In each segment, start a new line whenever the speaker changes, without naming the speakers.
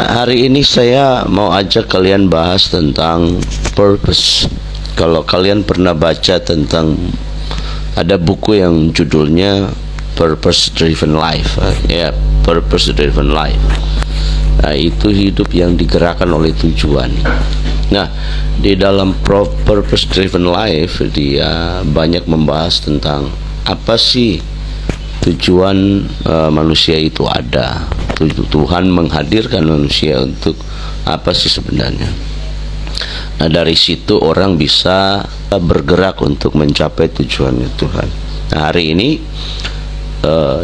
Hari ini saya mau ajak kalian bahas tentang purpose. Kalau kalian pernah baca tentang, ada buku yang judulnya Purpose Driven Life, ya, Purpose Driven Life. Nah, itu hidup yang digerakkan oleh tujuan. Nah, di dalam Purpose Driven Life dia banyak membahas tentang apa sih tujuan manusia itu ada. Tuhan menghadirkan manusia untuk apa sih sebenarnya. Nah, dari situ orang bisa bergerak untuk mencapai tujuannya Tuhan. Nah, hari ini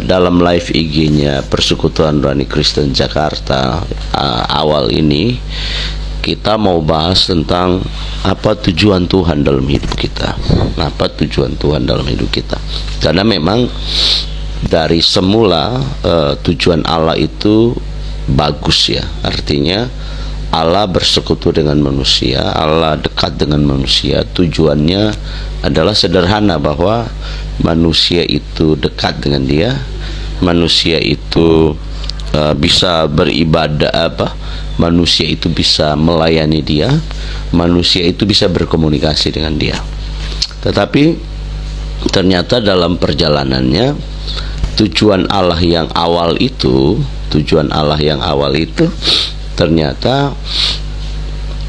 dalam live IG-nya Persekutuan Rohani Kristen Jakarta awal ini kita mau bahas tentang apa tujuan Tuhan dalam hidup kita. Apa tujuan Tuhan dalam hidup kita? Karena memang dari semula tujuan Allah itu bagus, ya. Artinya Allah bersekutu dengan manusia, Allah dekat dengan manusia. Tujuannya adalah sederhana, bahwa manusia itu dekat dengan Dia, manusia itu bisa beribadah, manusia itu bisa melayani Dia, manusia itu bisa berkomunikasi dengan Dia. Tetapi ternyata dalam perjalanannya tujuan Allah yang awal itu ternyata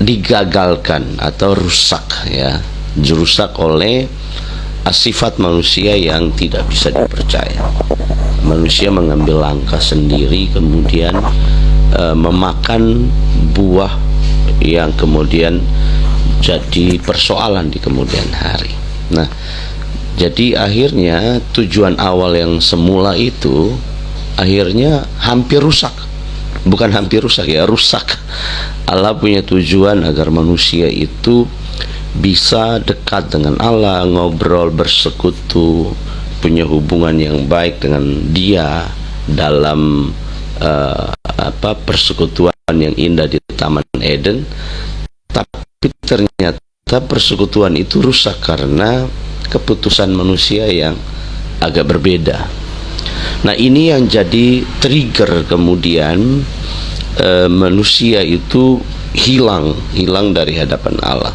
digagalkan atau rusak, ya, dirusak oleh sifat manusia yang tidak bisa dipercaya. Manusia mengambil langkah sendiri, kemudian memakan buah yang kemudian jadi persoalan di kemudian hari. Nah, jadi akhirnya tujuan awal yang semula itu akhirnya hampir rusak. Bukan hampir rusak, ya, rusak. Allah punya tujuan agar manusia itu bisa dekat dengan Allah, ngobrol, bersekutu, punya hubungan yang baik dengan Dia dalam persekutuan yang indah di Taman Eden. Tapi ternyata persekutuan itu rusak karena keputusan manusia yang agak berbeda. Nah, ini yang jadi trigger kemudian manusia itu hilang dari hadapan Allah.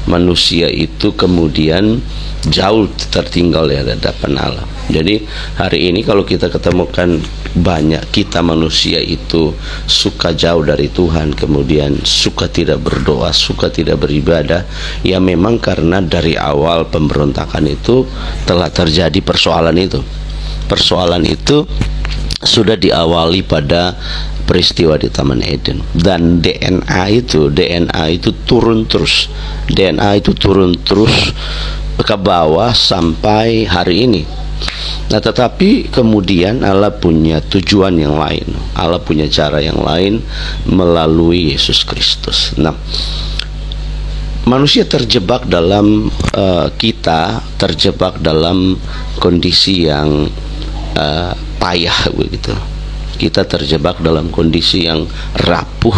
Manusia itu kemudian jauh tertinggal di hadapan Allah. Jadi hari ini kalau kita ketemukan banyak kita manusia itu suka jauh dari Tuhan, kemudian suka tidak berdoa, suka tidak beribadah, ya memang karena dari awal pemberontakan itu telah terjadi persoalan itu. Persoalan itu sudah diawali pada peristiwa di Taman Eden, dan DNA itu turun terus ke bawah sampai hari ini. Nah, tetapi kemudian Allah punya tujuan yang lain, Allah punya cara yang lain melalui Yesus Kristus. Nah, manusia terjebak dalam terjebak dalam kondisi yang payah begitu. Kita terjebak dalam kondisi yang rapuh.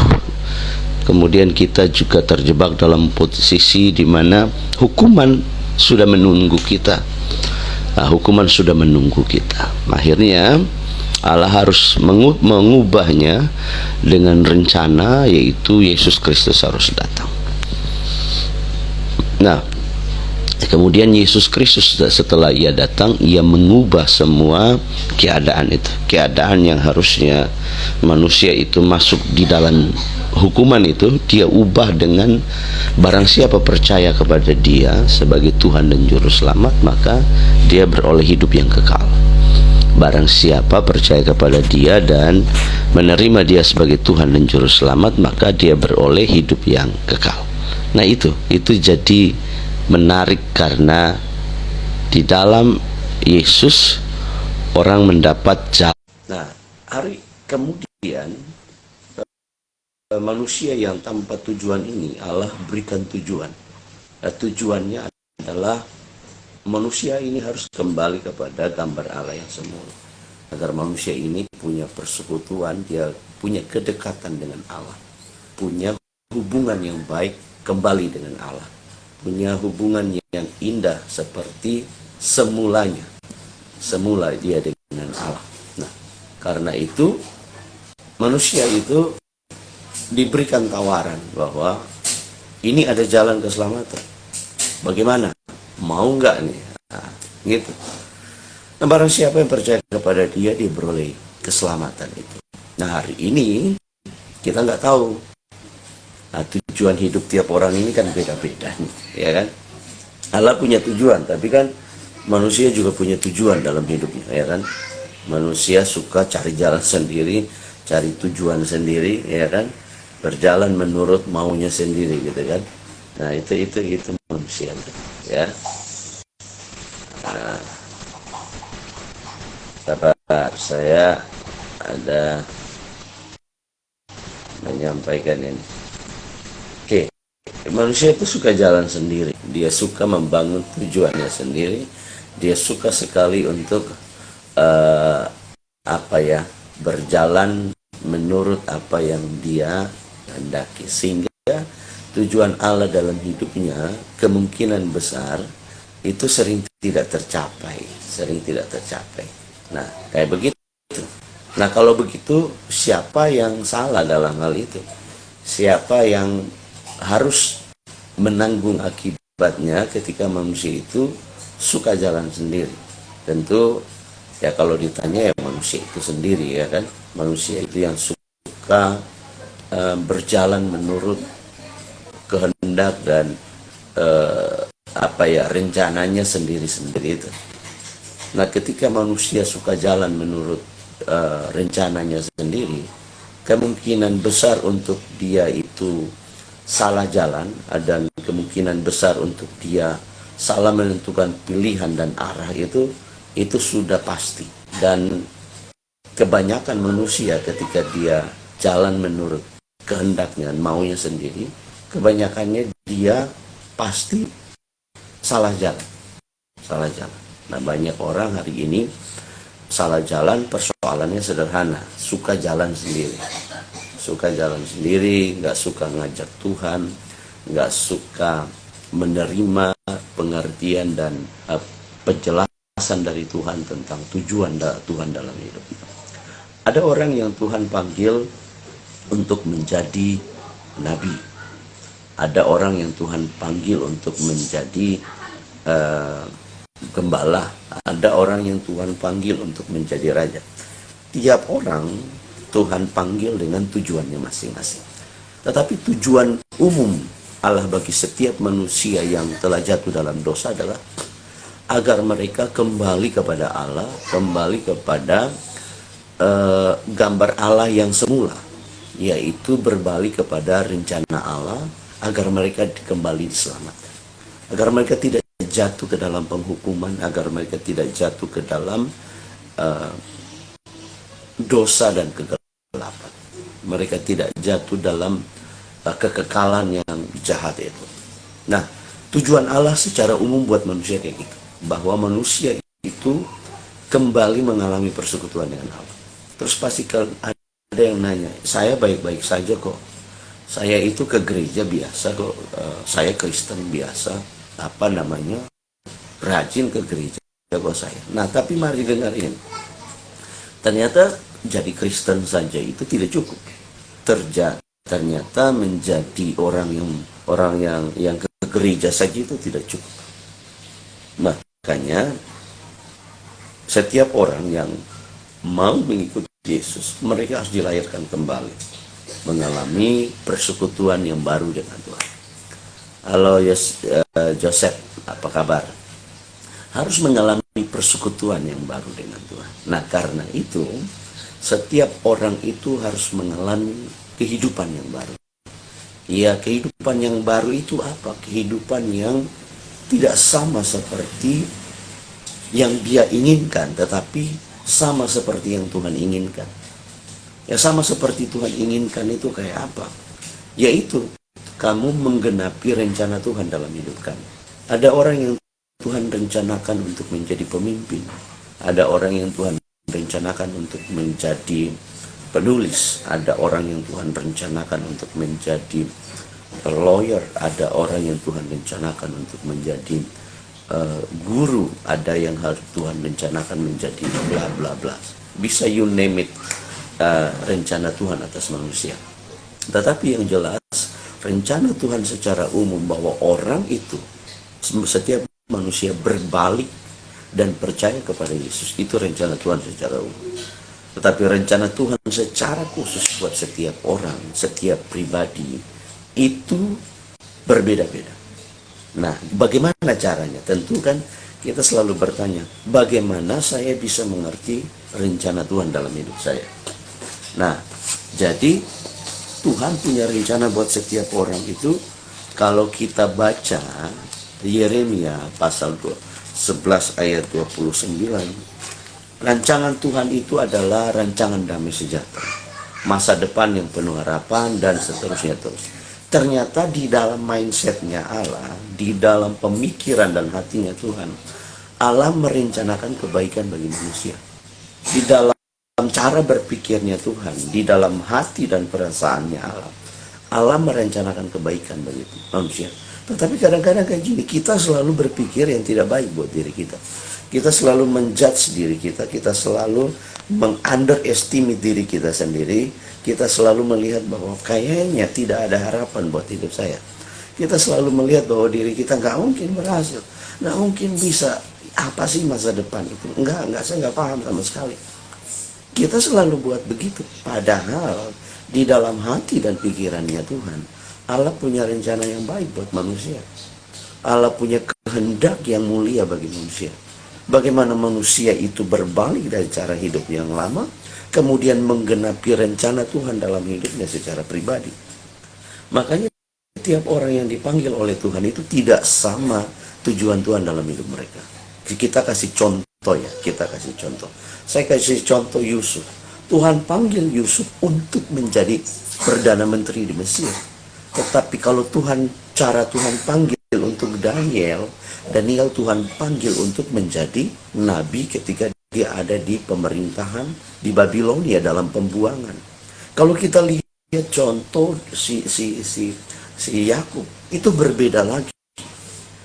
Kemudian kita juga terjebak dalam posisi di mana hukuman sudah menunggu kita. Hukuman sudah menunggu kita. Akhirnya Allah harus mengubahnya dengan rencana, yaitu Yesus Kristus harus datang. Nah, kemudian Yesus Kristus setelah Ia datang, Ia mengubah semua keadaan itu. Keadaan yang harusnya manusia itu masuk di dalam hukuman itu, Dia ubah dengan barang siapa percaya kepada Dia sebagai Tuhan dan Juru Selamat, maka dia beroleh hidup yang kekal. Barang siapa percaya kepada Dia dan menerima Dia sebagai Tuhan dan Juru Selamat, maka dia beroleh hidup yang kekal. Nah, itu jadi menarik, karena di dalam Yesus orang mendapat jalan. Nah, hari kemudian manusia yang tanpa tujuan ini Allah berikan tujuan. Tujuannya adalah manusia ini harus kembali kepada gambar Allah yang semula, agar manusia ini punya persekutuan, dia punya kedekatan dengan Allah, punya hubungan yang baik kembali dengan Allah, punya hubungan yang indah seperti semula dia dengan Allah. Nah, karena itu manusia itu diberikan tawaran bahwa ini ada jalan keselamatan. Bagaimana? Mau nggak nih? Nah, gitu. Nah, barang siapa yang percaya kepada dia, dia beroleh keselamatan itu. Nah, hari ini kita nggak tahu. Nah, tujuan hidup tiap orang ini kan beda-beda, ya kan? Allah punya tujuan, tapi kan manusia juga punya tujuan dalam hidupnya, ya kan? Manusia suka cari jalan sendiri, cari tujuan sendiri, ya kan? Berjalan menurut maunya sendiri, gitu kan? Nah, itu manusia, ya. Nah, sabar, saya ada menyampaikan ini. Oke, manusia itu suka jalan sendiri. Dia suka membangun tujuannya sendiri. Dia suka sekali untuk berjalan menurut apa yang dia hendaki. Sehingga tujuan Allah dalam hidupnya kemungkinan besar itu sering tidak tercapai. Nah, kayak begitu. Nah, kalau begitu, siapa yang salah dalam hal itu? Siapa yang harus menanggung akibatnya ketika manusia itu suka jalan sendiri? Tentu, ya kalau ditanya ya manusia itu sendiri, ya kan? Manusia itu yang suka berjalan menurut kehendak dan rencananya sendiri-sendiri itu. Nah, ketika manusia suka jalan menurut rencananya sendiri, kemungkinan besar untuk dia itu salah jalan dan kemungkinan besar untuk dia salah menentukan pilihan dan arah itu sudah pasti. Dan kebanyakan manusia ketika dia jalan menurut kehendaknya, maunya sendiri, kebanyakannya dia pasti salah jalan. Nah, banyak orang hari ini salah jalan, persoalannya sederhana, suka jalan sendiri, nggak suka ngajak Tuhan, nggak suka menerima pengertian dan penjelasan dari Tuhan tentang tujuan Tuhan dalam hidupnya. Ada orang yang Tuhan panggil untuk menjadi nabi, ada orang yang Tuhan panggil untuk menjadi gembala, ada orang yang Tuhan panggil untuk menjadi raja. Tiap orang Tuhan panggil dengan tujuannya masing-masing. Tetapi tujuan umum Allah bagi setiap manusia yang telah jatuh dalam dosa adalah agar mereka kembali kepada Allah, kembali kepada gambar Allah yang semula, yaitu berbalik kepada rencana Allah agar mereka kembali diselamatkan, agar mereka tidak jatuh ke dalam penghukuman, agar mereka tidak jatuh ke dalam dosa dan kegelapan. Mereka tidak jatuh dalam kekekalan yang jahat itu. Nah, tujuan Allah secara umum buat manusia kayak gitu, bahwa manusia itu kembali mengalami persekutuan dengan Allah. Terus pasti ada yang nanya, saya baik-baik saja kok, saya itu ke gereja biasa kok, saya Kristen biasa, rajin ke gereja kok saya. Nah, tapi mari dengarin, ternyata jadi Kristen saja itu tidak cukup. Ternyata menjadi orang yang ke gereja saja itu tidak cukup. Makanya setiap orang yang mau mengikuti Yesus, mereka harus dilahirkan kembali, mengalami persekutuan yang baru dengan Tuhan. Halo Joseph, apa kabar? Harus mengalami persekutuan yang baru dengan Tuhan. Nah, karena itu setiap orang itu harus mengalami kehidupan yang baru. Ya, kehidupan yang baru itu apa? Kehidupan yang tidak sama seperti yang dia inginkan, tetapi sama seperti yang Tuhan inginkan. Ya, sama seperti Tuhan inginkan itu kayak apa? Yaitu kamu menggenapi rencana Tuhan dalam hidup kamu. Ada orang yang Tuhan rencanakan untuk menjadi pemimpin. Ada orang yang Tuhan rencanakan untuk menjadi penulis. Ada orang yang Tuhan rencanakan untuk menjadi lawyer. Ada orang yang Tuhan rencanakan untuk menjadi guru. Ada yang harus Tuhan rencanakan menjadi bla bla bla. Bisa you name it, rencana Tuhan atas manusia. Tetapi yang jelas, rencana Tuhan secara umum bahwa orang itu, setiap manusia berbalik dan percaya kepada Yesus, itu rencana Tuhan secara umum. Tetapi rencana Tuhan secara khusus buat setiap orang, setiap pribadi, itu berbeda-beda. Nah, bagaimana caranya? Tentu kan kita selalu bertanya, bagaimana saya bisa mengerti rencana Tuhan dalam hidup saya? Nah, jadi Tuhan punya rencana buat setiap orang itu. Kalau kita baca Yeremia pasal 11 ayat 29, rancangan Tuhan itu adalah rancangan damai sejahtera, masa depan yang penuh harapan, dan seterusnya terus. Ternyata di dalam mindsetnya Allah, di dalam pemikiran dan hatinya Tuhan, Allah merencanakan kebaikan bagi manusia. Di dalam cara berpikirnya Tuhan, di dalam hati dan perasaannya Allah, Allah merencanakan kebaikan bagi manusia. Tetapi kadang-kadang kayak gini, kita selalu berpikir yang tidak baik buat diri kita. Kita selalu menjudge diri kita, kita selalu mengunderestimate diri kita sendiri, kita selalu melihat bahwa kayaknya tidak ada harapan buat hidup saya. Kita selalu melihat bahwa diri kita nggak mungkin berhasil, nggak mungkin bisa. Apa sih masa depan itu? Saya nggak paham sama sekali. Kita selalu buat begitu. Padahal di dalam hati dan pikirannya Tuhan, Allah punya rencana yang baik buat manusia. Allah punya kehendak yang mulia bagi manusia. Bagaimana manusia itu berbalik dari cara hidup yang lama, kemudian menggenapi rencana Tuhan dalam hidupnya secara pribadi. Makanya setiap orang yang dipanggil oleh Tuhan itu tidak sama tujuan Tuhan dalam hidup mereka. Kita kasih contoh ya, kita kasih contoh. Saya kasih contoh Yusuf. Tuhan panggil Yusuf untuk menjadi Perdana Menteri di Mesir. Tetapi kalau cara Tuhan panggil untuk Daniel Tuhan panggil untuk menjadi nabi ketika dia ada di pemerintahan di Babilonia dalam pembuangan. Kalau kita lihat contoh si Yakub, itu berbeda lagi.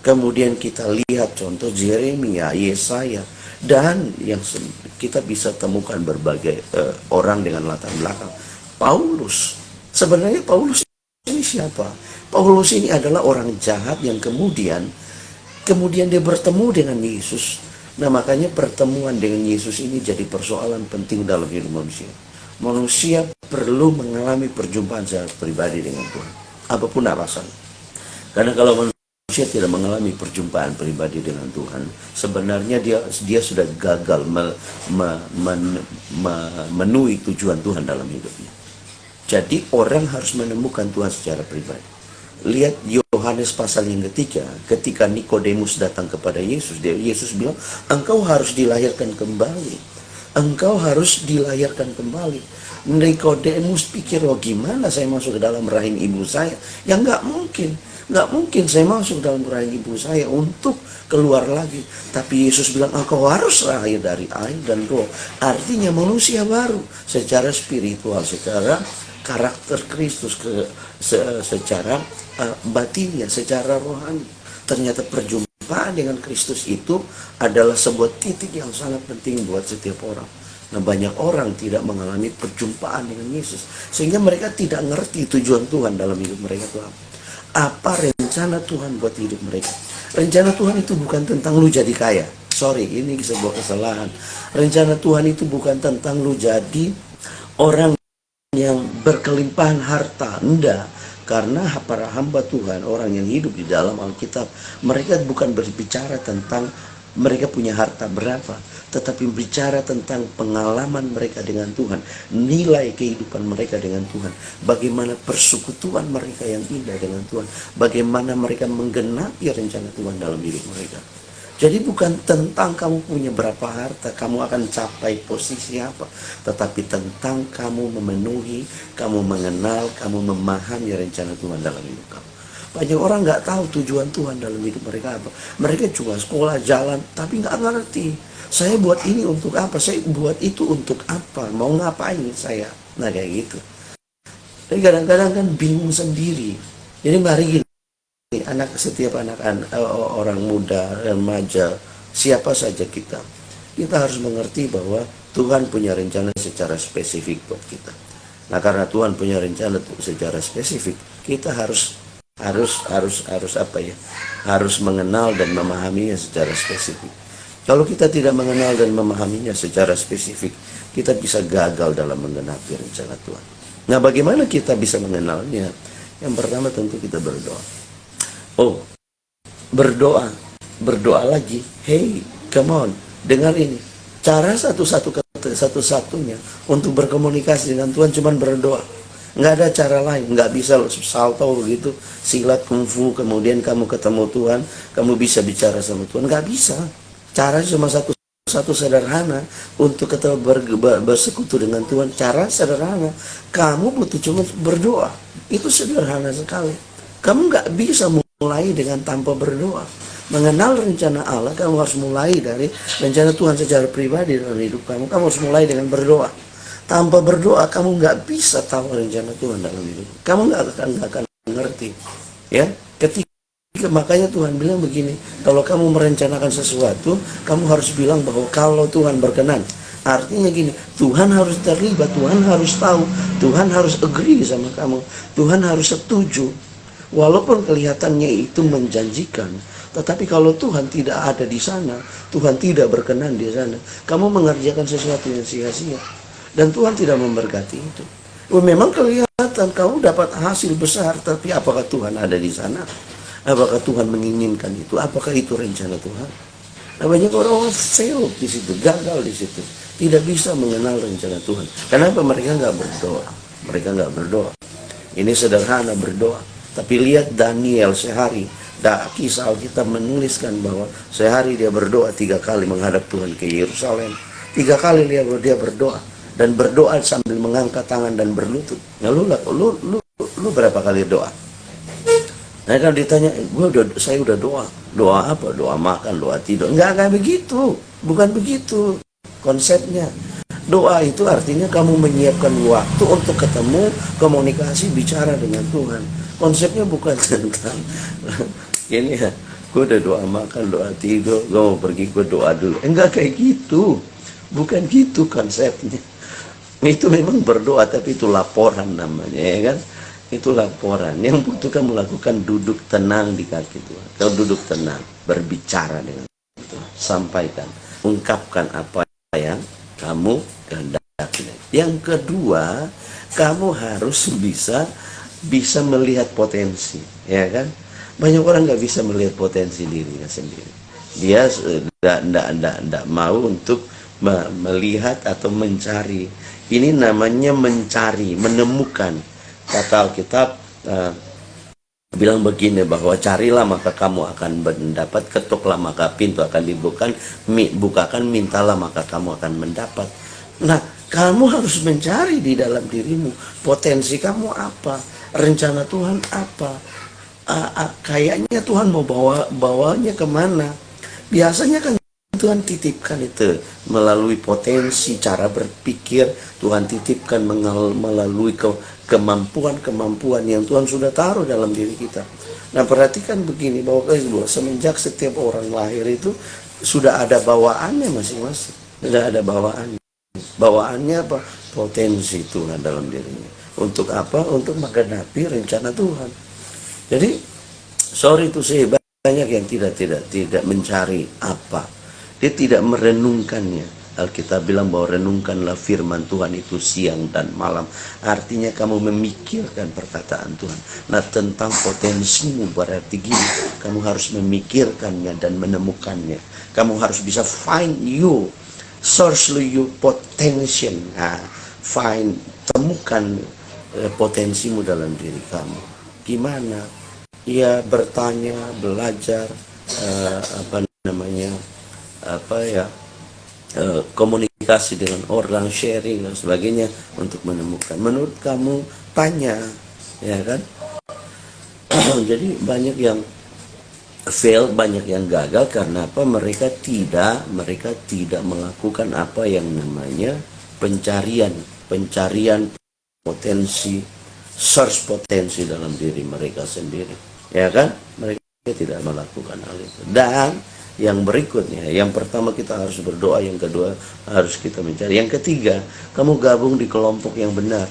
Kemudian kita lihat contoh Yeremia, Yesaya, dan yang kita bisa temukan berbagai orang dengan latar belakang. Paulus, sebenarnya Paulus ini siapa? Paulus ini adalah orang jahat yang kemudian dia bertemu dengan Yesus. Nah, makanya pertemuan dengan Yesus ini jadi persoalan penting dalam hidup manusia. Manusia perlu mengalami perjumpaan secara pribadi dengan Tuhan, apapun alasan. Karena kalau manusia tidak mengalami perjumpaan pribadi dengan Tuhan, sebenarnya dia sudah gagal memenuhi tujuan Tuhan dalam hidupnya. Jadi orang harus menemukan Tuhan secara pribadi. Lihat Yohanes pasal yang ketiga, ketika Nikodemus datang kepada Yesus, Yesus bilang, engkau harus dilahirkan kembali. Engkau harus dilahirkan kembali. Nikodemus pikir, oh gimana saya masuk ke dalam rahim ibu saya? Ya nggak mungkin saya masuk dalam rahim ibu saya untuk keluar lagi. Tapi Yesus bilang, engkau harus lahir dari air dan roh. Artinya manusia baru secara spiritual, secara karakter Kristus, secara batinnya, secara rohani. Ternyata perjumpaan dengan Kristus itu adalah sebuah titik yang sangat penting buat setiap orang. Nah, banyak orang tidak mengalami perjumpaan dengan Yesus, sehingga mereka tidak ngerti tujuan Tuhan dalam hidup mereka itu apa rencana Tuhan buat hidup mereka. Rencana Tuhan itu bukan tentang lu jadi kaya. Sorry, ini sebuah kesalahan. Rencana Tuhan itu bukan tentang lu jadi orang yang berkelimpahan harta. Enggak. Karena para hamba Tuhan, orang yang hidup di dalam Alkitab, mereka bukan berbicara tentang mereka punya harta berapa, tetapi bicara tentang pengalaman mereka dengan Tuhan, nilai kehidupan mereka dengan Tuhan, bagaimana persekutuan mereka yang indah dengan Tuhan, bagaimana mereka menggenapi rencana Tuhan dalam hidup mereka. Jadi bukan tentang kamu punya berapa harta, kamu akan capai posisi apa, tetapi tentang kamu memenuhi, kamu mengenal, kamu memahami rencana Tuhan dalam hidup kamu. Banyak orang nggak tahu tujuan Tuhan dalam hidup mereka apa. Mereka cuma sekolah, jalan, tapi nggak ngerti. Saya buat ini untuk apa? Saya buat itu untuk apa? Mau ngapain saya? Nah kayak gitu. Jadi kadang-kadang kan bingung sendiri. Jadi mari gini. Setiap anak orang muda, remaja, siapa saja kita harus mengerti bahwa Tuhan punya rencana secara spesifik buat kita. Nah, karena Tuhan punya rencana secara spesifik, kita harus apa ya? Harus mengenal dan memahaminya secara spesifik. Kalau kita tidak mengenal dan memahaminya secara spesifik, kita bisa gagal dalam menggenapi rencana Tuhan. Nah, bagaimana kita bisa mengenalnya? Yang pertama tentu kita berdoa. Oh, berdoa lagi. Hey, come on, dengar ini. Cara satu-satunya untuk berkomunikasi dengan Tuhan cuma berdoa. Nggak ada cara lain. Nggak bisa salto begitu, silat kungfu, kemudian kamu ketemu Tuhan, kamu bisa bicara sama Tuhan. Nggak bisa. Cara cuma satu sederhana untuk kita bersekutu dengan Tuhan. Cara sederhana, kamu butuh cuma berdoa. Itu sederhana sekali. Kamu nggak bisa mulai dengan tanpa berdoa. Mengenal rencana Allah, kamu harus mulai dari rencana Tuhan secara pribadi dalam hidup kamu. Kamu harus mulai dengan berdoa. Tanpa berdoa, kamu nggak bisa tahu rencana Tuhan dalam hidup. Kamu nggak akan ngerti. Ya, makanya Tuhan bilang begini, kalau kamu merencanakan sesuatu, kamu harus bilang bahwa kalau Tuhan berkenan. Artinya gini, Tuhan harus terlibat, Tuhan harus tahu, Tuhan harus agree sama kamu, Tuhan harus setuju. Walaupun kelihatannya itu menjanjikan, tetapi kalau Tuhan tidak ada di sana, Tuhan tidak berkenan di sana, kamu mengerjakan sesuatu yang sia-sia. Dan Tuhan tidak memberkati itu. Memang kelihatan kamu dapat hasil besar, tapi apakah Tuhan ada di sana? Apakah Tuhan menginginkan itu? Apakah itu rencana Tuhan? Nah, banyak orang fail di situ, gagal di situ, tidak bisa mengenal rencana Tuhan. Kenapa? Mereka nggak berdoa. Mereka nggak berdoa. Ini sederhana berdoa. Tapi lihat Daniel sehari, kisah Alkitab menuliskan bahwa sehari dia berdoa 3 kali menghadap Tuhan ke Yerusalem. 3 kali dia berdoa dan berdoa sambil mengangkat tangan dan berlutut. Nah, lu berapa kali doa? Nah, kalau ditanya, saya udah doa. Doa apa? Doa makan, doa tidur. Enggak begitu. Bukan begitu konsepnya. Doa itu artinya kamu menyiapkan waktu untuk ketemu, komunikasi, bicara dengan Tuhan. Konsepnya bukan tentang ini ya, gue udah doa makan, doa tidur, gue mau pergi, gue doa dulu. Enggak kayak gitu. Bukan gitu konsepnya. Itu memang berdoa, tapi itu laporan namanya, ya kan? Itu laporan. Yang butuh kamu lakukan, duduk tenang di kaki Tuhan. Kau duduk tenang, berbicara dengan Tuhan. Sampaikan, ungkapkan apa yang kamu kehendaki. Yang kedua, kamu harus bisa melihat potensi, ya kan? Banyak orang nggak bisa melihat potensi dirinya sendiri. Dia tidak mau untuk melihat atau mencari. Ini namanya mencari, menemukan. Kata Alkitab bilang begini, bahwa carilah maka kamu akan mendapat, ketuklah maka pintu akan bukakan, mintalah maka kamu akan mendapat. Nah, kamu harus mencari di dalam dirimu, potensi kamu apa, rencana Tuhan apa, kayaknya Tuhan mau bawanya kemana. Biasanya kan Tuhan titipkan itu melalui potensi, cara berpikir. Tuhan titipkan melalui kemampuan yang Tuhan sudah taruh dalam diri kita. Nah, perhatikan begini, bahwa semenjak setiap orang lahir itu sudah ada bawaannya masing-masing. Sudah ada bawaannya. Bawaannya apa? Potensi Tuhan dalam dirinya. Untuk apa? Untuk menggenapi rencana Tuhan. Jadi, sorry itu sih, banyak yang tidak mencari apa. Dia tidak merenungkannya. Alkitab bilang bahwa renungkanlah firman Tuhan itu siang dan malam. Artinya kamu memikirkan perkataan Tuhan. Nah, tentang potensimu berarti gini, kamu harus memikirkannya dan menemukannya. Kamu harus bisa find you, search your potential. Nah, temukan potensimu dalam diri kamu. Gimana? Ya, bertanya, belajar, komunikasi dengan orang, sharing dan sebagainya untuk menemukan. Menurut kamu, tanya, ya kan? Jadi banyak yang fail, banyak yang gagal karena apa? Mereka tidak melakukan apa yang namanya pencarian potensi, search potensi dalam diri mereka sendiri, ya kan? Mereka tidak melakukan hal itu. Dan yang berikutnya, yang pertama kita harus berdoa, yang kedua harus kita mencari, yang ketiga kamu gabung di kelompok yang benar.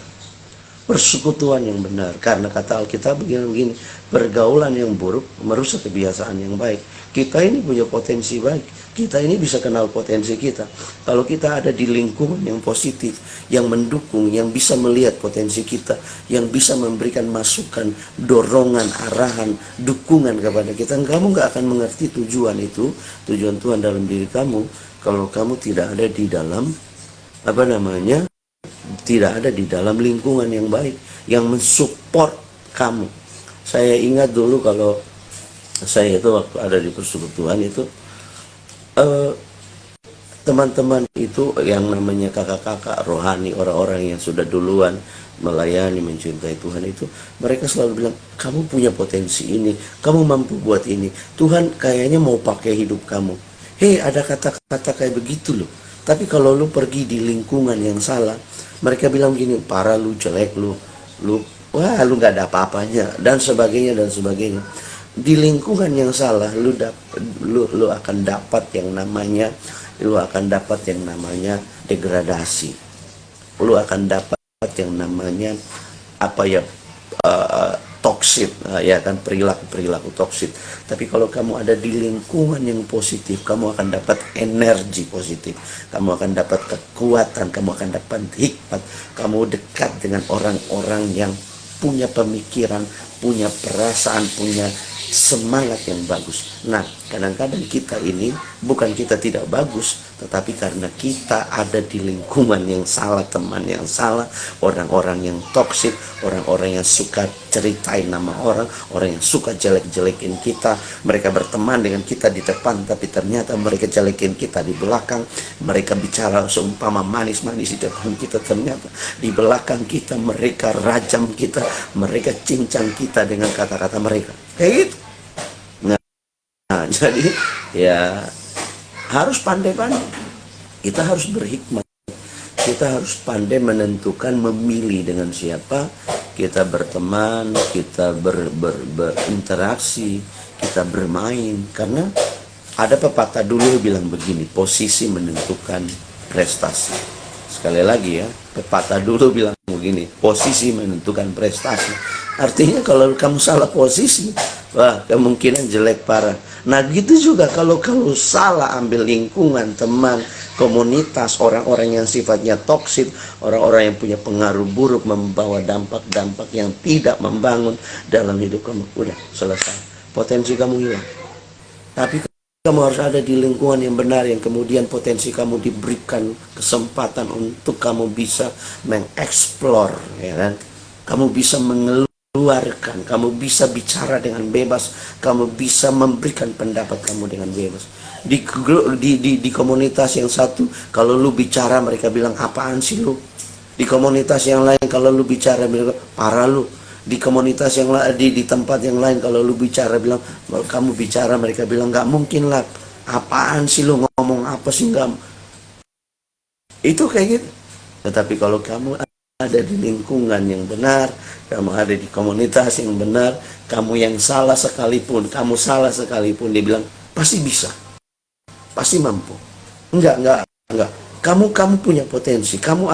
persekutuan yang benar. Karena kata Alkitab begini, pergaulan yang buruk merusak kebiasaan yang baik. Kita ini punya potensi baik, kita ini bisa kenal potensi kita. Kalau kita ada di lingkungan yang positif, yang mendukung, yang bisa melihat potensi kita, yang bisa memberikan masukan, dorongan, arahan, dukungan kepada kita, kamu gak akan mengerti tujuan itu, tujuan Tuhan dalam diri kamu, kalau kamu tidak ada di dalam tidak ada di dalam lingkungan yang baik, yang mensupport kamu. Saya ingat dulu kalau saya itu waktu ada di persekutuan itu, teman-teman itu yang namanya kakak-kakak rohani, orang-orang yang sudah duluan melayani, mencintai Tuhan itu, mereka selalu bilang, kamu punya potensi ini, kamu mampu buat ini, Tuhan kayaknya mau pakai hidup kamu. Hei, ada kata-kata kayak begitu loh. Tapi kalau lu pergi di lingkungan yang salah, mereka bilang gini, parah lu, jelek lu, wah lu gak ada apa-apanya, dan sebagainya dan sebagainya. Di lingkungan yang salah, lu akan dapat yang namanya degradasi. Lu akan dapat yang namanya toksik, ya kan, perilaku toksik. Tapi kalau kamu ada di lingkungan yang positif, kamu akan dapat energi positif, kamu akan dapat kekuatan, kamu akan dapat hikmat, kamu dekat dengan orang-orang yang punya pemikiran, punya perasaan, punya semangat yang bagus. Nah, kadang-kadang kita ini bukan kita tidak bagus, tetapi karena kita ada di lingkungan yang salah, teman yang salah, orang-orang yang toksik, orang-orang yang suka ceritain nama orang yang suka jelek-jelekin kita. Mereka berteman dengan kita di depan, tapi ternyata mereka jelekin kita di belakang. Mereka bicara seumpama manis-manis di depan kita, ternyata di belakang kita mereka rajam kita, mereka cincang kita dengan kata-kata mereka. Kayak gitu. Nah, jadi ya harus pandai-pandai. Kita harus berhikmat. Kita harus pandai menentukan, memilih dengan siapa kita berteman, kita berinteraksi, kita bermain. Karena ada pepatah dulu bilang begini, posisi menentukan prestasi. Sekali lagi ya, pepatah dulu bilang begini, posisi menentukan prestasi. Artinya kalau kamu salah posisi, wah, kemungkinan jelek parah. Nah gitu juga kalau salah ambil lingkungan, teman, komunitas, orang-orang yang sifatnya toksik, orang-orang yang punya pengaruh buruk, membawa dampak-dampak yang tidak membangun dalam hidup kamu, udah selesai, potensi kamu hilang. Tapi kamu harus ada di lingkungan yang benar, yang kemudian potensi kamu diberikan kesempatan untuk kamu bisa mengeksplor, ya kan? Kamu bisa mengeluarkan, kamu bisa bicara dengan bebas, kamu bisa memberikan pendapat kamu dengan bebas. Di komunitas yang satu, kalau lu bicara mereka bilang apaan sih lu? Di komunitas yang lain kalau lu bicara bilang parah lu. Di komunitas yang lain, di tempat yang lain kalau lu bicara bilang, kamu bicara, mereka bilang nggak mungkin lah, apaan sih lu, ngomong apa sih, nggak. Itu kayak gitu. Tetapi kalau kamu ada di lingkungan yang benar, kamu ada di komunitas yang benar, kamu yang salah sekalipun, dia bilang pasti bisa, pasti mampu. Enggak. Kamu punya potensi, kamu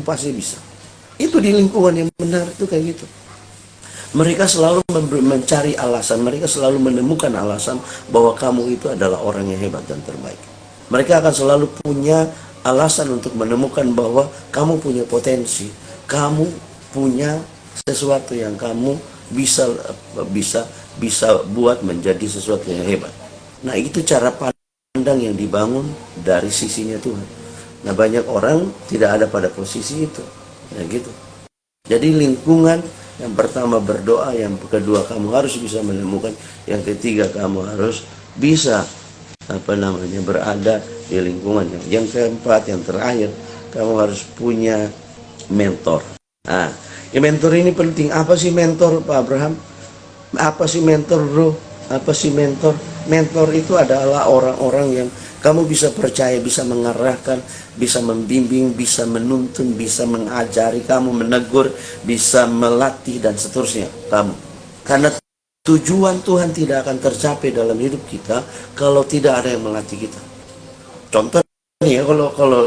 pasti bisa. Itu di lingkungan yang benar itu kayak gitu. Mereka selalu mencari alasan, mereka selalu menemukan alasan bahwa kamu itu adalah orang yang hebat dan terbaik. Mereka akan selalu punya alasan untuk menemukan bahwa kamu punya potensi, kamu punya sesuatu yang kamu bisa buat menjadi sesuatu yang hebat. Nah, itu cara pandang yang dibangun dari sisinya Tuhan. Nah, banyak orang tidak ada pada posisi itu. Nah gitu. Jadi lingkungan, yang pertama berdoa, yang kedua kamu harus bisa menemukan, yang ketiga kamu harus bisa berada di lingkungan, yang keempat, yang terakhir kamu harus punya mentor. Nah, mentor ini penting. Apa sih mentor, Pak Abraham? Apa sih mentor, bro? Apa sih mentor? Mentor itu adalah orang-orang yang kamu bisa percaya, bisa mengarahkan, bisa membimbing, bisa menuntun, bisa mengajari kamu, menegur, bisa melatih, dan seterusnya kamu. Karena tujuan Tuhan tidak akan tercapai dalam hidup kita kalau tidak ada yang melatih kita. Contohnya, kalau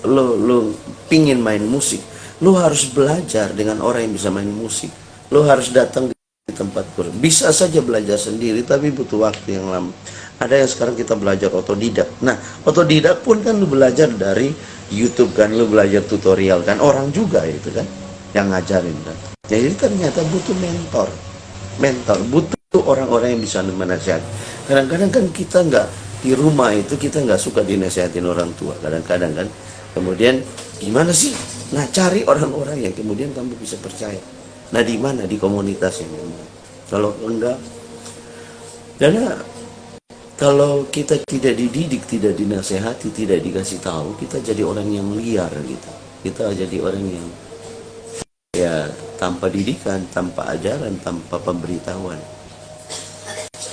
lu pingin main musik, Lu harus belajar dengan orang yang bisa main musik. Lu harus datang di tempat kursus. Bisa saja belajar sendiri, tapi butuh waktu yang lama. Ada yang sekarang kita belajar otodidak. Nah, otodidak pun kan lu belajar dari YouTube kan, lu belajar tutorial kan, orang juga itu kan yang ngajarin kan. Jadi ternyata butuh mentor, butuh orang-orang yang bisa menasihat. Kadang-kadang kan kita nggak di rumah itu kita nggak suka dinasihatin orang tua. Kadang-kadang kan, kemudian gimana sih? Nah, cari orang-orang yang kemudian kamu bisa percaya. Nah, di mana? Di komunitas yang memang. Kalau enggak, karena kalau kita tidak dididik, tidak dinasehati, tidak dikasih tahu, kita jadi orang yang liar gitu. Kita jadi orang yang ya tanpa didikan, tanpa ajaran, tanpa pemberitahuan.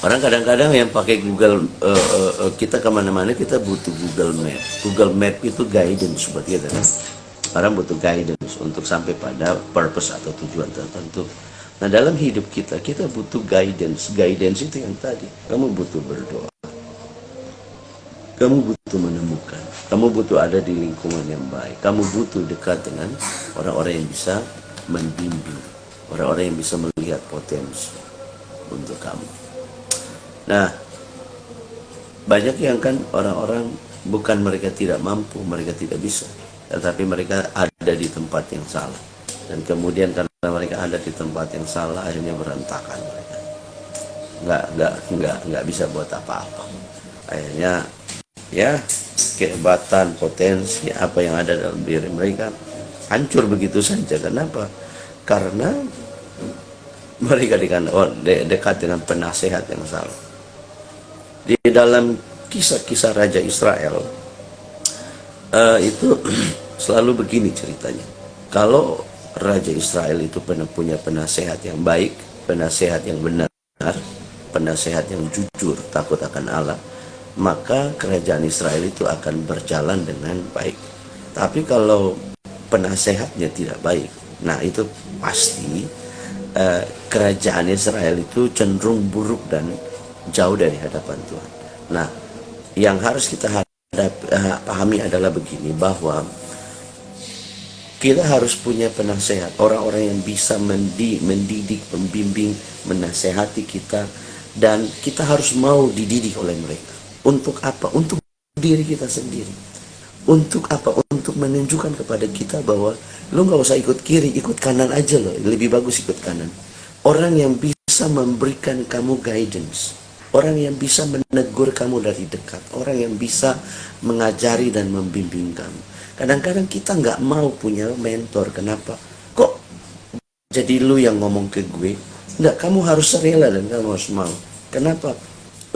Orang kadang-kadang yang pakai Google, kita kemana-mana kita butuh Google Map. Google Map itu guidance buat kita kan. Orang butuh guidance untuk sampai pada purpose atau tujuan tertentu. Nah, dalam hidup kita butuh guidance. Guidance itu yang tadi, kamu butuh berdoa, kamu butuh menemukan, kamu butuh ada di lingkungan yang baik, kamu butuh dekat dengan orang-orang yang bisa membimbing, orang-orang yang bisa melihat potensi untuk kamu. Nah, banyak yang kan orang-orang bukan mereka tidak mampu, mereka tidak bisa, tetapi mereka ada di tempat yang salah. Dan kemudian karena mereka ada di tempat yang salah, akhirnya berantakan mereka. Nggak bisa buat apa-apa. Akhirnya ya kehebatan, potensi apa yang ada dalam diri mereka hancur begitu saja. Kenapa? Karena mereka dekat dengan penasehat yang salah. Di dalam kisah-kisah Raja Israel itu selalu begini ceritanya. Kalau Raja Israel itu punya penasehat yang baik, penasehat yang benar, penasehat yang jujur, takut akan Allah, maka kerajaan Israel itu akan berjalan dengan baik. Tapi kalau penasehatnya tidak baik, nah itu pasti kerajaan Israel itu cenderung buruk dan jauh dari hadapan Tuhan. Nah, yang harus kita pahami adalah begini, bahwa kita harus punya penasehat, orang-orang yang bisa mendidik, membimbing, menasehati kita, dan kita harus mau dididik oleh mereka. Untuk apa? Untuk diri kita sendiri. Untuk apa? Untuk menunjukkan kepada kita bahwa lo nggak usah ikut kiri, ikut kanan aja loh. Lebih bagus ikut kanan. Orang yang bisa memberikan kamu guidance, orang yang bisa menegur kamu dari dekat, orang yang bisa mengajari dan membimbing kamu. Kadang-kadang kita nggak mau punya mentor. Kenapa? Kok jadi lu yang ngomong ke gue? Nggak, kamu harus rela dan kamu harus mau. Kenapa?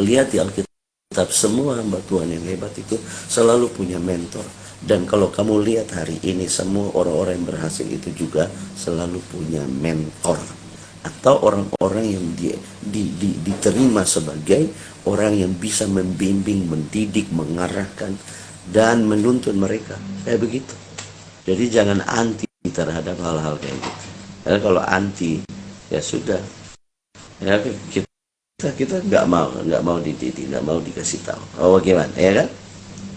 Lihat di Alkitab, semua hamba Tuhan yang hebat itu selalu punya mentor. Dan kalau kamu lihat hari ini, semua orang-orang yang berhasil itu juga selalu punya mentor. Atau orang-orang yang diterima sebagai orang yang bisa membimbing, mendidik, mengarahkan, dan menuntun mereka. Kayak begitu. Jadi jangan anti terhadap hal-hal kayak gitu. Karena kalau anti, ya sudah. Ya kita nggak mau dididik, nggak mau dikasih tahu. Oh bagaimana, ya kan?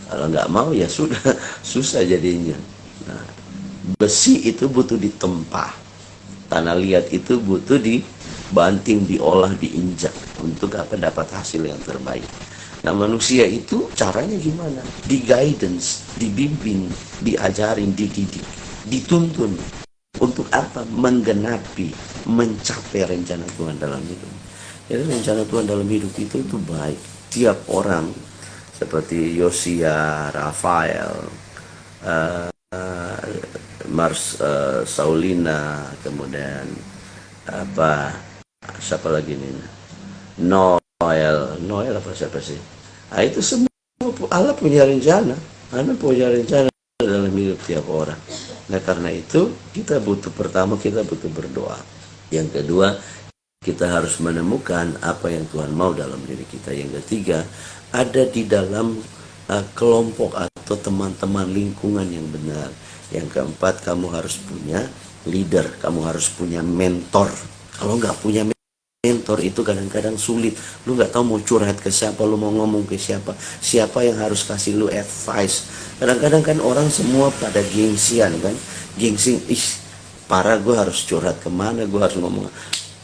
Kalau nggak mau ya sudah, susah jadinya. Nah, besi itu butuh ditempa, tanah liat itu butuh dibanting, diolah, diinjak untuk apa? Dapat hasil yang terbaik. Nah, manusia itu caranya gimana? Di guidance, dibimbing, diajarin, dididik, dituntun. Untuk apa? Menggenapi, mencapai rencana Tuhan dalam hidup. Jadi rencana Tuhan dalam hidup itu baik. Tiap orang seperti Yosia, Rafael, Saulina, kemudian siapa lagi nih? Noel apa siapa sih? Nah, itu semua Allah punya rencana. Allah punya rencana dalam hidup tiap orang. Nah, karena itu kita butuh berdoa. Yang kedua, kita harus menemukan apa yang Tuhan mau dalam diri kita. Yang ketiga, ada di dalam kelompok atau teman-teman lingkungan yang benar. Yang keempat, kamu harus punya leader, kamu harus punya mentor. Kalau nggak punya mentor itu kadang-kadang sulit. Lu nggak tahu mau curhat ke siapa, lu mau ngomong ke siapa, siapa yang harus kasih lu advice. Kadang-kadang kan orang semua pada gengsian kan, gengsi, ih parah, gue harus curhat kemana, gue harus ngomong.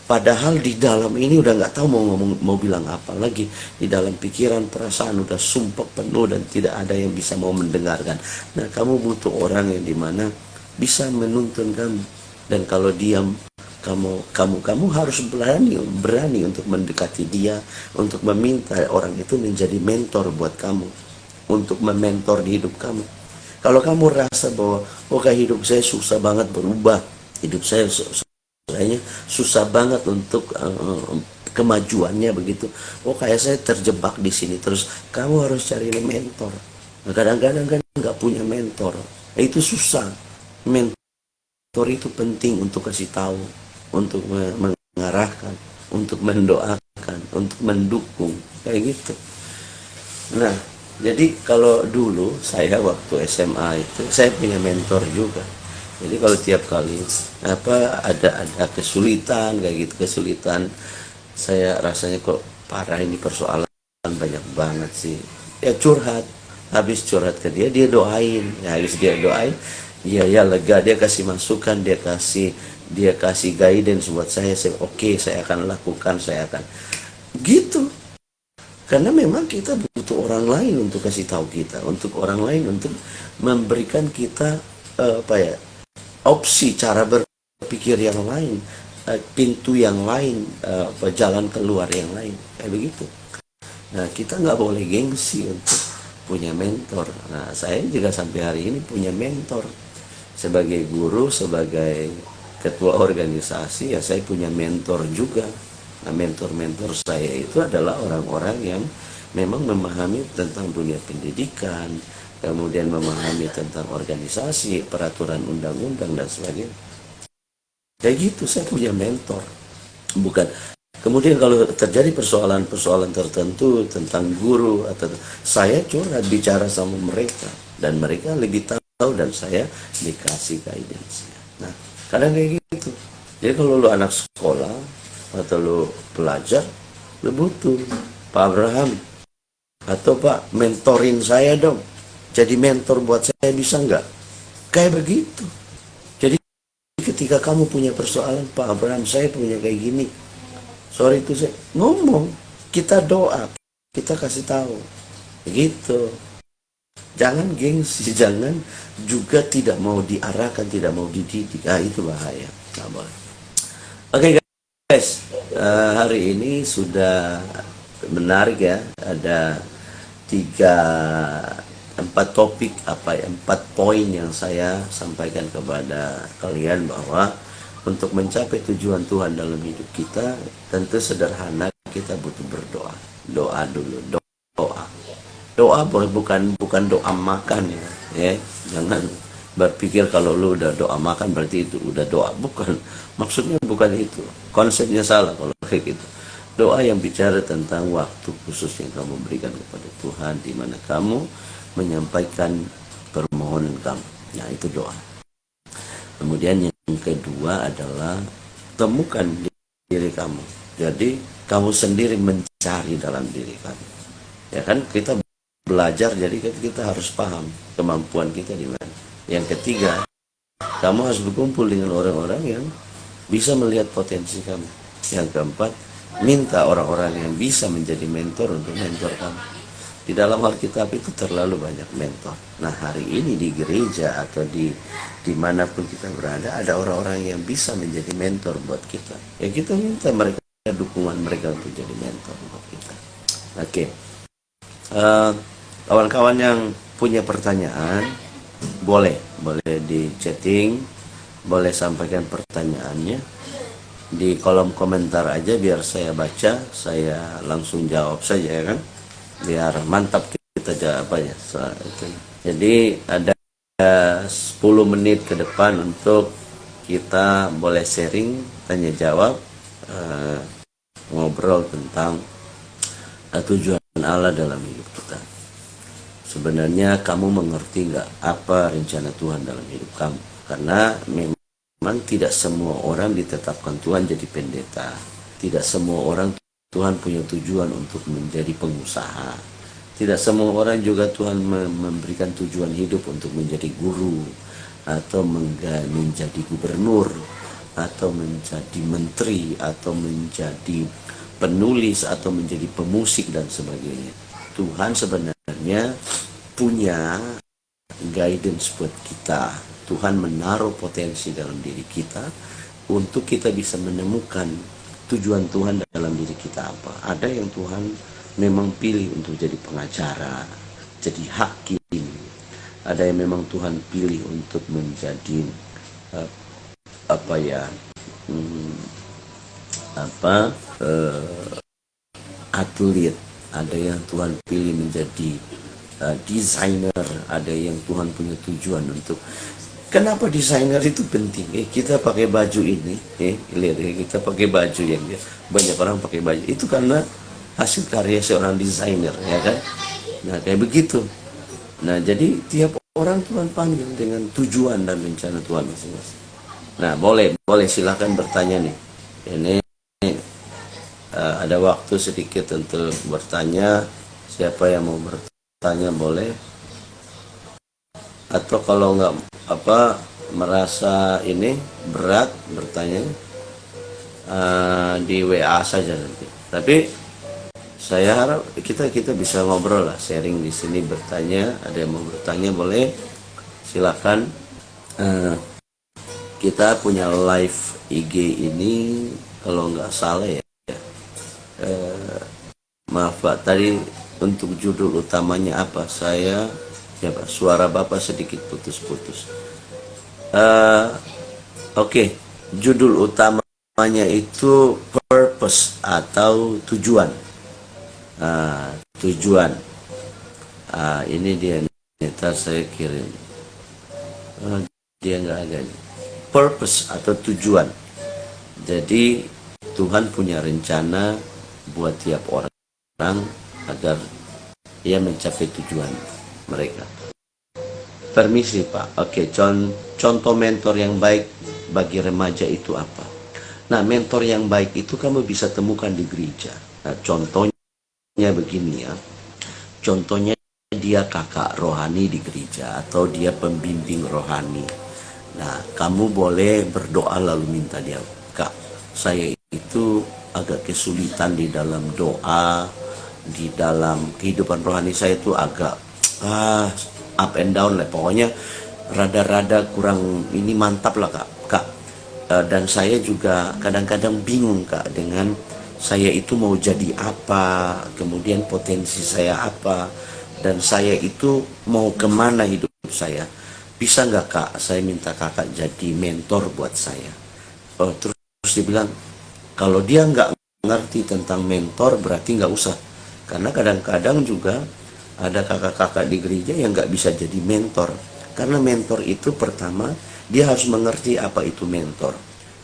Padahal di dalam ini udah nggak tahu mau ngomong, mau bilang apa lagi. Di dalam pikiran, perasaan udah sumpah penuh dan tidak ada yang bisa mau mendengarkan. Nah, kamu butuh orang yang dimana bisa menuntun kamu. Dan kalau diam, kamu harus berani untuk mendekati dia, untuk meminta orang itu menjadi mentor buat kamu, untuk mementor di hidup kamu. Kalau kamu rasa bahwa hidup saya susah banget berubah, hidup saya kayaknya susah banget untuk kemajuannya begitu, kayak saya terjebak di sini terus, kamu harus cari mentor. Nah, kadang-kadang kan nggak punya mentor, itu susah. Mentor itu penting untuk kasih tahu, untuk mengarahkan, untuk mendoakan, untuk mendukung, kayak gitu. Nah, jadi kalau dulu saya waktu SMA itu saya punya mentor juga. Jadi kalau tiap kali ada kesulitan kayak gitu, kesulitan, saya rasanya kok parah ini persoalan banyak banget sih. Ya curhat, habis curhat ke dia, dia doain. Ya habis dia doain, ya lega, dia kasih masukan, dia kasih guidance buat saya oke, saya akan lakukan, saya akan gitu. Karena memang kita butuh orang lain untuk kasih tahu kita, untuk orang lain untuk memberikan kita opsi, cara berpikir yang lain, pintu yang lain, jalan keluar yang lain, kayak begitu. Nah, kita nggak boleh gengsi untuk punya mentor. Nah, saya juga sampai hari ini punya mentor. Sebagai guru, sebagai ketua organisasi, ya saya punya mentor juga. Nah, mentor-mentor saya itu adalah orang-orang yang memang memahami tentang dunia pendidikan, kemudian memahami tentang organisasi, peraturan undang-undang dan sebagainya. Kayak gitu, saya punya mentor. Bukan. Kemudian kalau terjadi persoalan-persoalan tertentu tentang guru, atau saya curhat bicara sama mereka, dan mereka lebih tahu dan saya dikasih guidance. Nah, kadang kayak gitu. Jadi kalau lu anak sekolah atau lu pelajar, lu butuh Pak Abraham atau Pak, mentorin saya dong, jadi mentor buat saya, bisa nggak? Kayak begitu. Jadi ketika kamu punya persoalan, Pak Abraham, saya punya kayak gini, sorry itu saya ngomong, kita doa, kita kasih tahu, begitu. Jangan gengsi, jangan juga tidak mau diarahkan, tidak mau dididik. Itu bahaya, nggak boleh. Oke guys, hari ini sudah menarik ya, ada 4 topik, 4 poin yang saya sampaikan kepada kalian, bahwa untuk mencapai tujuan Tuhan dalam hidup kita tentu sederhana, kita butuh berdoa. Doa dulu, doa bukan doa makan ya. Jangan berpikir kalau lu udah doa makan berarti itu udah doa, bukan, maksudnya bukan itu, konsepnya salah kalau kayak gitu. Doa yang bicara tentang waktu khusus yang kamu berikan kepada Tuhan, di mana kamu menyampaikan permohonan kamu. Nah, itu doa. Kemudian yang kedua adalah temukan diri kamu. Jadi kamu sendiri mencari dalam diri kamu. Ya kan, kita belajar, jadi kita harus paham kemampuan kita di mana. Yang ketiga, kamu harus berkumpul dengan orang-orang yang bisa melihat potensi kamu. Yang keempat, minta orang-orang yang bisa menjadi mentor untuk mentor kamu. Di dalam Alkitab itu terlalu banyak mentor. Nah, hari ini di gereja atau dimanapun kita berada, ada orang-orang yang bisa menjadi mentor buat kita. Ya, kita minta mereka, dukungan mereka untuk jadi mentor buat kita. Oke. Kawan-kawan yang punya pertanyaan, boleh di chatting, boleh sampaikan pertanyaannya di kolom komentar aja, biar saya baca, saya langsung jawab saja ya kan, biar mantap kita jawabannya. Jadi ada 10 menit ke depan untuk kita boleh sharing, tanya jawab, ngobrol tentang tujuan Allah dalam hidup kita. Sebenarnya kamu mengerti nggak apa rencana Tuhan dalam hidup kamu? Karena memang tidak semua orang ditetapkan Tuhan jadi pendeta. Tidak semua orang Tuhan punya tujuan untuk menjadi pengusaha. Tidak semua orang juga Tuhan memberikan tujuan hidup untuk menjadi guru atau menjadi gubernur atau menjadi menteri atau menjadi penulis atau menjadi pemusik dan sebagainya. Tuhan sebenarnya punya guidance buat kita. Tuhan menaruh potensi dalam diri kita untuk kita bisa menemukan tujuan Tuhan dalam diri kita apa. Ada yang Tuhan memang pilih untuk jadi pengacara, jadi hakim. Ada yang memang Tuhan pilih untuk menjadi atlet. Ada yang Tuhan pilih menjadi desainer. Ada yang Tuhan punya tujuan untuk. Kenapa desainer itu penting? Kita pakai baju ini, lihat kita pakai baju yang banyak orang pakai baju itu karena hasil karya seorang desainer, ya kan? Nah kayak begitu. Nah jadi tiap orang Tuhan panggil dengan tujuan dan rencana Tuhan masing-masing. Nah boleh silakan bertanya nih. Ini ada waktu sedikit untuk bertanya. Siapa yang mau bertanya boleh. Atau kalau nggak merasa ini berat bertanya di WA saja nanti. Tapi saya harap kita bisa ngobrol lah, sharing di sini, bertanya. Ada yang mau bertanya boleh, silakan. Kita punya live IG ini kalau nggak salah ya. Maaf Pak, tadi untuk judul utamanya apa? Suara Bapak sedikit putus-putus. Oke. Judul utamanya itu purpose atau tujuan. Tujuan. Ini dia. Ntar saya kirim. Dia nggak ada. Purpose atau tujuan. Jadi Tuhan punya rencana buat tiap orang agar ia mencapai tujuan mereka. Permisi Pak. Oke, contoh mentor yang baik bagi remaja itu apa? Nah, mentor yang baik itu kamu bisa temukan di gereja. Nah, contohnya begini ya. Contohnya dia kakak rohani di gereja atau dia pembimbing rohani. Nah, kamu boleh berdoa lalu minta dia, Kak, saya itu agak kesulitan di dalam doa, di dalam kehidupan rohani saya itu agak up and down lah, pokoknya rada-rada kurang ini, mantap lah kak. Dan saya juga kadang-kadang bingung Kak dengan saya itu mau jadi apa, kemudian potensi saya apa, dan saya itu mau kemana hidup saya. Bisa nggak Kak saya minta Kakak jadi mentor buat saya? Terus dia bilang kalau dia nggak ngerti tentang mentor berarti nggak usah, karena kadang-kadang juga ada kakak-kakak di gereja yang nggak bisa jadi mentor. Karena mentor itu pertama, dia harus mengerti apa itu mentor.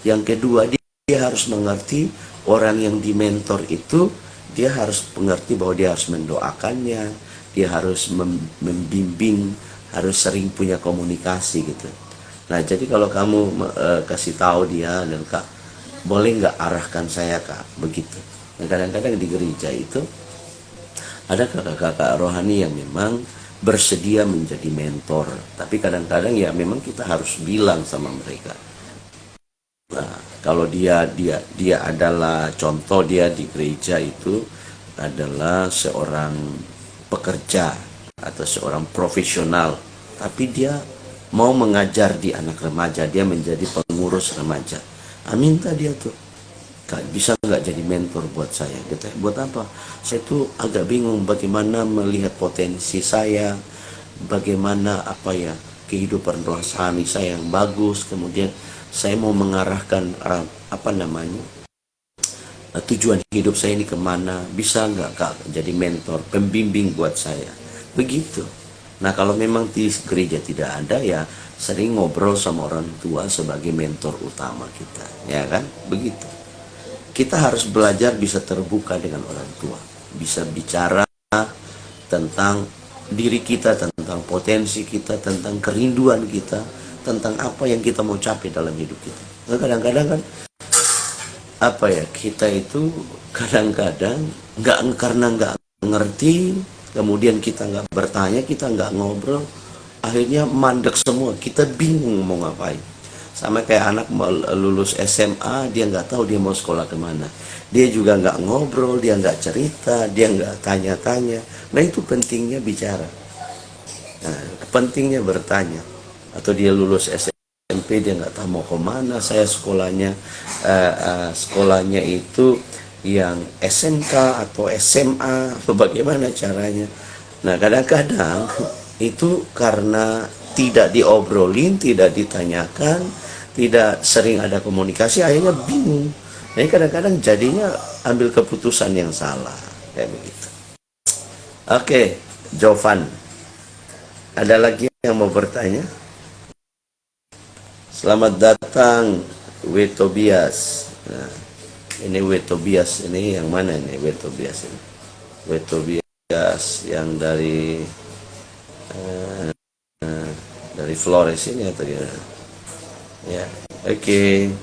Yang kedua, dia harus mengerti orang yang dimentor itu, dia harus mengerti bahwa dia harus mendoakannya, dia harus membimbing, harus sering punya komunikasi gitu. Nah, jadi kalau kamu kasih tahu dia, dan Kak, boleh nggak arahkan saya Kak, begitu. Dan kadang-kadang di gereja itu, ada kakak-kakak rohani yang memang bersedia menjadi mentor, tapi kadang-kadang ya memang kita harus bilang sama mereka. Nah, kalau dia adalah contoh, dia di gereja itu adalah seorang pekerja atau seorang profesional, tapi dia mau mengajar di anak remaja, dia menjadi pengurus remaja. Minta dia tuh, Kak, bisa nggak jadi mentor buat saya? Gitu. Buat apa? Saya tuh agak bingung bagaimana melihat potensi saya, bagaimana kehidupan rohani saya yang bagus, kemudian saya mau mengarahkan tujuan hidup saya ini kemana? Bisa nggak Kak jadi mentor, pembimbing buat saya? Begitu. Nah kalau memang di gereja tidak ada, ya sering ngobrol sama orang tua sebagai mentor utama kita, ya kan? Begitu. Kita harus belajar bisa terbuka dengan orang tua, bisa bicara tentang diri kita, tentang potensi kita, tentang kerinduan kita, tentang apa yang kita mau capai dalam hidup kita. Nah, kadang-kadang kan apa ya, kita itu kadang-kadang karena nggak ngerti, kemudian kita nggak bertanya, kita nggak ngobrol, akhirnya mandek semua, kita bingung mau ngapain. Sama kayak anak mau lulus SMA, dia nggak tahu dia mau sekolah kemana, dia juga nggak ngobrol, dia nggak cerita, dia nggak tanya-tanya. Nah itu pentingnya bicara, nah, pentingnya bertanya. Atau dia lulus SMP, dia nggak tahu mau kemana, saya sekolahnya itu yang SMK atau SMA, bagaimana caranya. Nah kadang-kadang itu karena tidak diobrolin, tidak ditanyakan, tidak sering ada komunikasi, akhirnya bingung. Jadi kadang-kadang jadinya ambil keputusan yang salah, kayak begitu. Oke, Jovan, ada lagi yang mau bertanya? Selamat datang, Wetobias. Nah, ini Wetobias, ini yang mana ini Wetobias ini? Wetobias yang dari Flores ini atau gimana? Ya, oke.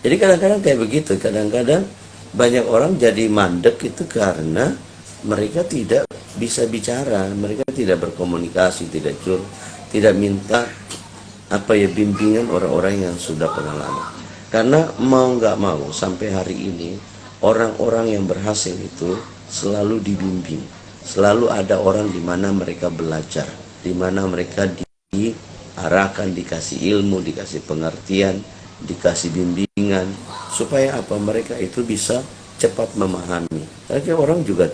Jadi kadang-kadang kayak begitu, kadang-kadang banyak orang jadi mandek itu karena mereka tidak bisa bicara, mereka tidak berkomunikasi, tidak minta bimbingan orang-orang yang sudah pengalaman. Karena mau nggak mau sampai hari ini orang-orang yang berhasil itu selalu dibimbing, selalu ada orang di mana mereka belajar, di mana mereka diarahkan, dikasih ilmu, dikasih pengertian, dikasih bimbingan, supaya mereka itu bisa cepat memahami. Tapi orang juga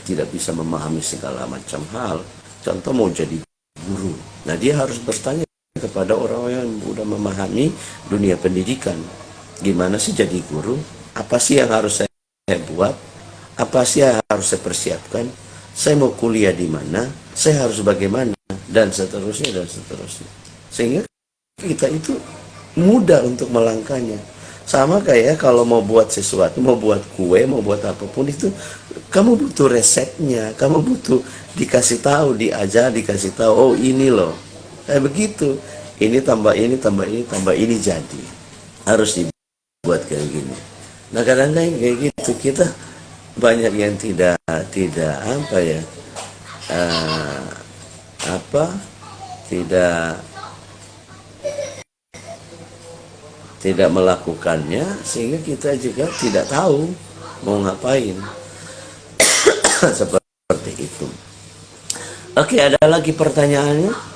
tidak bisa memahami segala macam hal. Contoh mau jadi guru, nah dia harus bertanya kepada orang yang sudah memahami dunia pendidikan. Gimana sih jadi guru? Apa sih yang harus saya buat? Apa sih yang harus saya persiapkan? Saya mau kuliah di mana? Saya harus bagaimana? Dan seterusnya, dan seterusnya. Sehingga kita itu mudah untuk melangkahnya. Sama kayak kalau mau buat sesuatu, mau buat kue, mau buat apapun itu, kamu butuh resepnya, kamu butuh dikasih tahu, diajar, dikasih tahu, oh ini loh. Kayak begitu, ini tambah ini, tambah ini, tambah ini, jadi harus dibuat kayak gini. Nah kadang-kadang kayak gitu, kita banyak yang tidak tidak melakukannya, sehingga kita juga tidak tahu mau ngapain. Seperti itu. Oke, ada lagi pertanyaannya?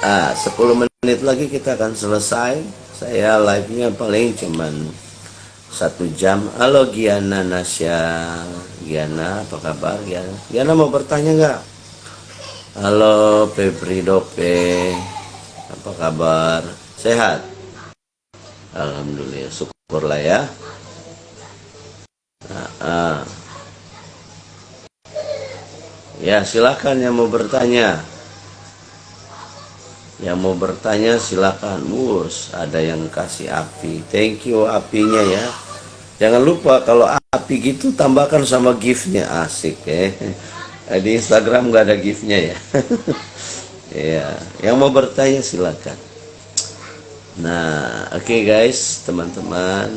10 menit lagi kita akan selesai. Saya live-nya paling cuman 1 jam. Halo Giana Nasya. Giana, apa kabar Giana? Giana mau bertanya nggak? Halo Febri Dope, apa kabar? Sehat? Alhamdulillah, syukurlah ya. Ya silakan yang mau bertanya. Yang mau bertanya silakan. Ada yang kasih api. Thank you apinya ya. Jangan lupa kalau api gitu tambahkan sama giftnya, asik ya. Di Instagram nggak ada giftnya ya. Ya, yang mau bertanya silakan. Nah, oke guys, teman-teman.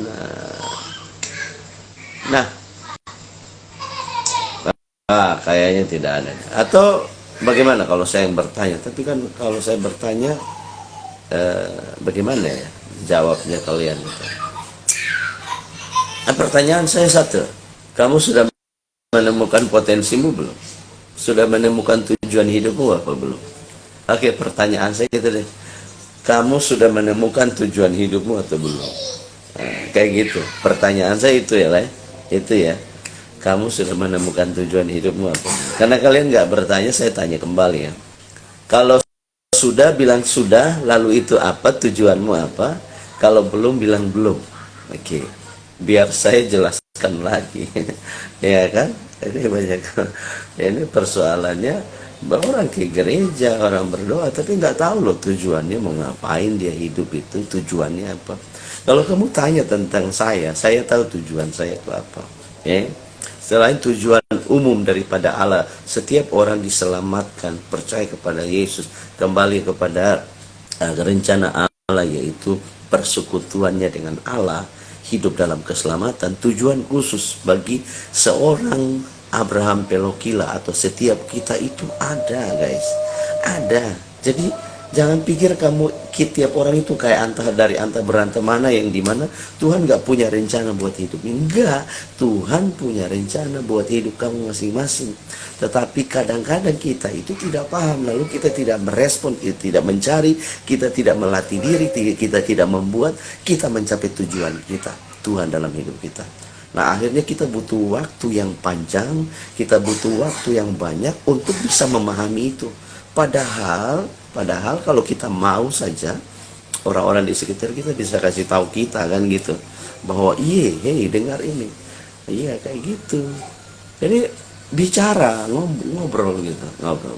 Nah, kayaknya tidak ada. Atau bagaimana kalau saya yang bertanya? Tapi kan kalau saya bertanya, bagaimana ya jawabnya kalian? Pertanyaan saya satu, kamu sudah menemukan potensimu belum? Sudah menemukan tujuan hidupmu apa belum? Oke, pertanyaan saya gitu deh. Kamu sudah menemukan tujuan hidupmu atau belum? Kayak gitu. Pertanyaan saya itu ya, itu ya. Kamu sudah menemukan tujuan hidupmu apa? Karena kalian nggak bertanya, saya tanya kembali ya. Kalau sudah, bilang sudah, lalu itu apa, tujuanmu apa? Kalau belum, bilang belum. Oke, biar saya jelaskan lagi. Ya kan? Ini banyak. Ini persoalannya, orang ke gereja, orang berdoa, tapi nggak tahu loh tujuannya mau ngapain dia hidup itu, tujuannya apa. Kalau kamu tanya tentang saya tahu tujuan saya itu apa. Ya. Selain tujuan umum daripada Allah, setiap orang diselamatkan, percaya kepada Yesus, kembali kepada rencana Allah, yaitu persekutuannya dengan Allah, hidup dalam keselamatan, tujuan khusus bagi seorang Abraham Pelokila atau setiap kita itu ada, guys. Ada. Jadi jangan pikir tiap orang itu kayak dari antah berantah mana yang dimana Tuhan nggak punya rencana buat hidup. Enggak, Tuhan punya rencana buat hidup kamu masing-masing. Tetapi kadang-kadang kita itu tidak paham, lalu kita tidak merespon, kita tidak mencari, kita tidak melatih diri, kita tidak membuat kita mencapai tujuan kita, Tuhan dalam hidup kita. Nah, akhirnya kita butuh waktu yang panjang, kita butuh waktu yang banyak untuk bisa memahami itu. Padahal kalau kita mau saja, orang-orang di sekitar kita bisa kasih tahu kita kan gitu, bahwa hei dengar ini, iya kayak gitu. Jadi bicara, ngobrol gitu, ngobrol,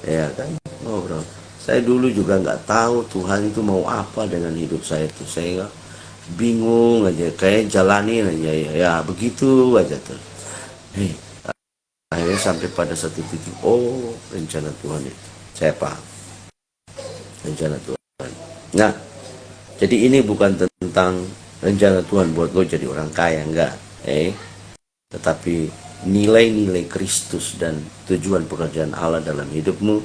ya kan, ngobrol. Saya dulu juga nggak tahu Tuhan itu mau apa dengan hidup saya tuh, saya bingung aja, kayak jalanin aja ya begitu aja tuh. Akhirnya sampai pada satu titik, rencana Tuhan itu saya paham, rencana Tuhan. Nah, jadi ini bukan tentang rencana Tuhan buat lo jadi orang kaya, enggak, tetapi nilai-nilai Kristus dan tujuan pekerjaan Allah dalam hidupmu